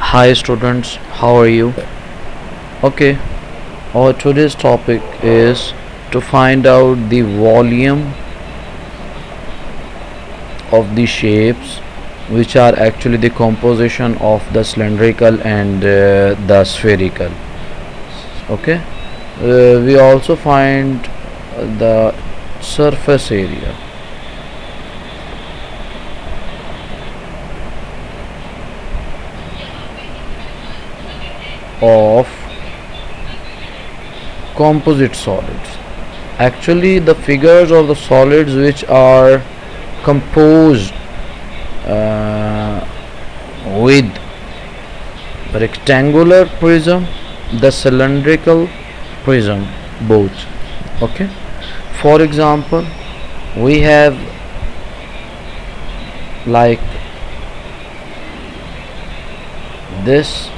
Hi students, how are you? Okay, our today's topic is to find out the volume of the shapes which are actually the composition of the cylindrical and the spherical. Okay, we also find the surface area of composite solids. Actually, the figures of the solids which are composed uh, with rectangular prism, the cylindrical prism, both. Okay, for example, we have like this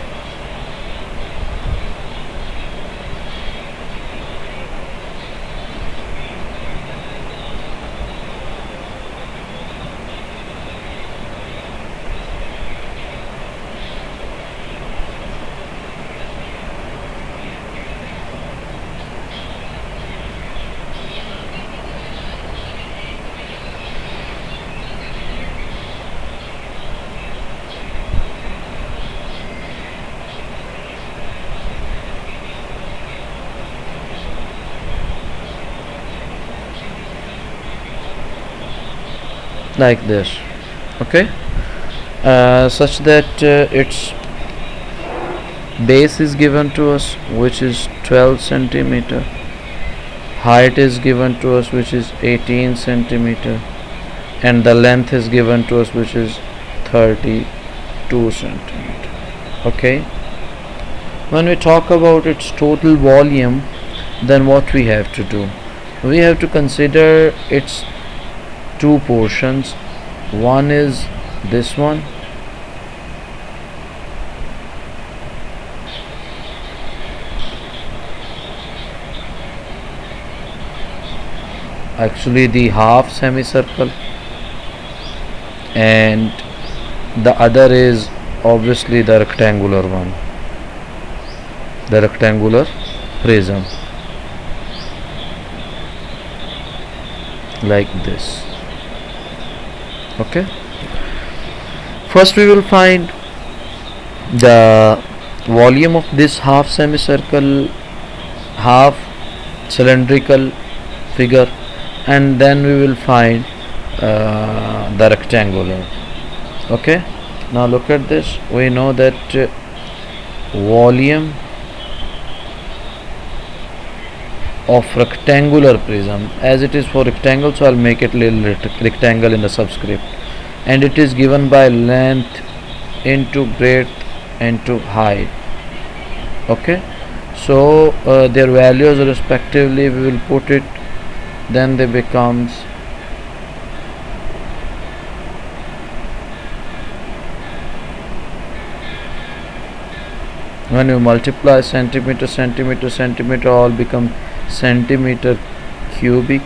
like this. Okay, such that its base is given to us which is 12 centimeter, height is given to us which is 18 centimeter, and the length is given to us which is 32 centimeter. Okay, when we talk about its total volume, then what we have to do, we have to consider its two portions. One is this one, actually the half semicircle, and the other is obviously the rectangular one, the rectangular prism, like this. Okay, first we will find the volume of this half semicircle, half cylindrical figure, and then we will find the rectangular. Okay, now look at this. We know that volume of rectangular prism, as it is for rectangle, so I'll make it little rectangle in the subscript, and it is given by length into breadth into height. Okay, so their values respectively we will put it, then they becomes when you multiply centimeter centimeter centimeter, all become centimeter cubic,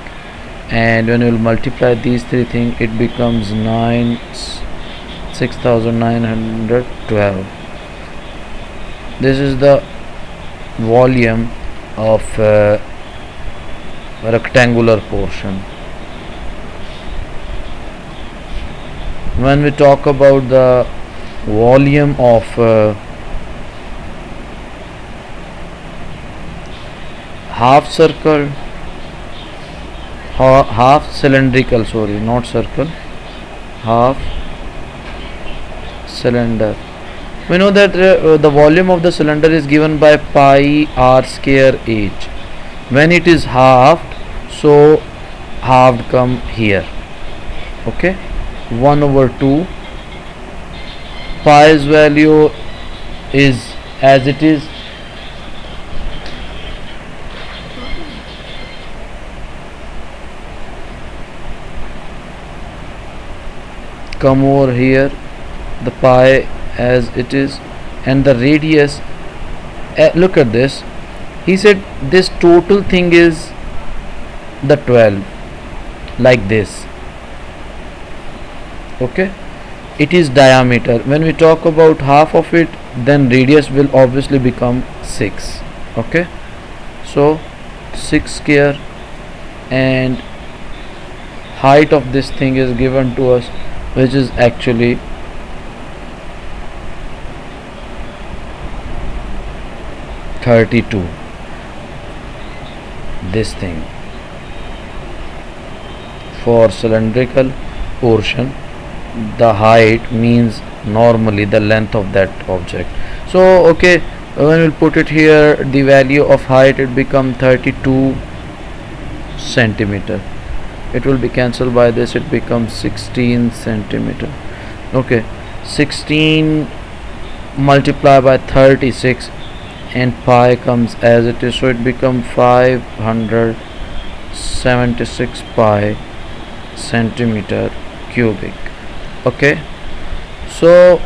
and when you will multiply these three things, it becomes 6912. This is the volume of rectangular portion. When we talk about the volume of half circle, half cylindrical, sorry, not circle, half cylinder, we know that the volume of the cylinder is given by pi r square h. When it is halved, so halved come here. Okay, 1/2. Pi's value is as it is, come over here, the pi as it is, and the radius, look at this, he said this total thing is the 12, like this. Okay, it is diameter. When we talk about half of it, then radius will obviously become 6. Okay, so 6 square, and height of this thing is given to us, which is actually 32. This thing for cylindrical portion, the height means normally the length of that object. So okay, when we'll put it here, the value of height, it become 32 centimeter. It will be cancelled by this, it becomes 16 centimeter. Okay, 16 multiplied by 36, and pi comes as it is, so it becomes 576 pi centimeter cubic. Okay, so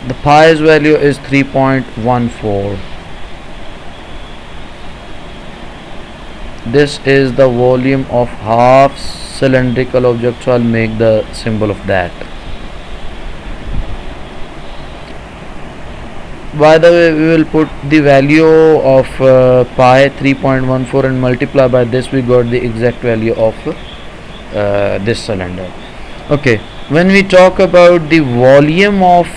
the pi's value is 3.14. This is the volume of half cylindrical object, so I'll make the symbol of that. By the way, we will put the value of pi 3.14 and multiply by this, we got the exact value of this cylinder. Okay, when we talk about the volume of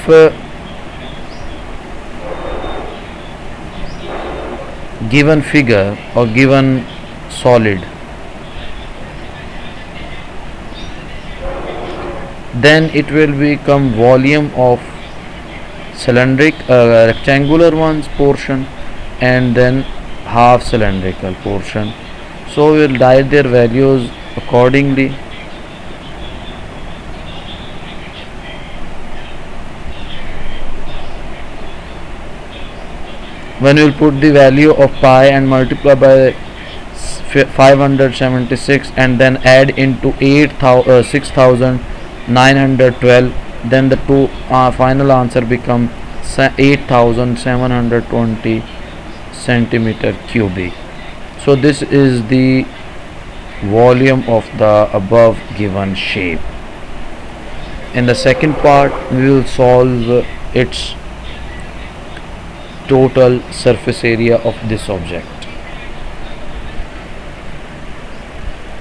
given figure or given solid, then it will become volume of cylindric rectangular ones portion, and then half cylindrical portion. So we will write their values accordingly. When we will put the value of pi and multiply by 576 and then add into 6912, then the two final answer become 8720 centimeter cubic. So this is the volume of the above given shape. In the second part, we will solve its total surface area of this object.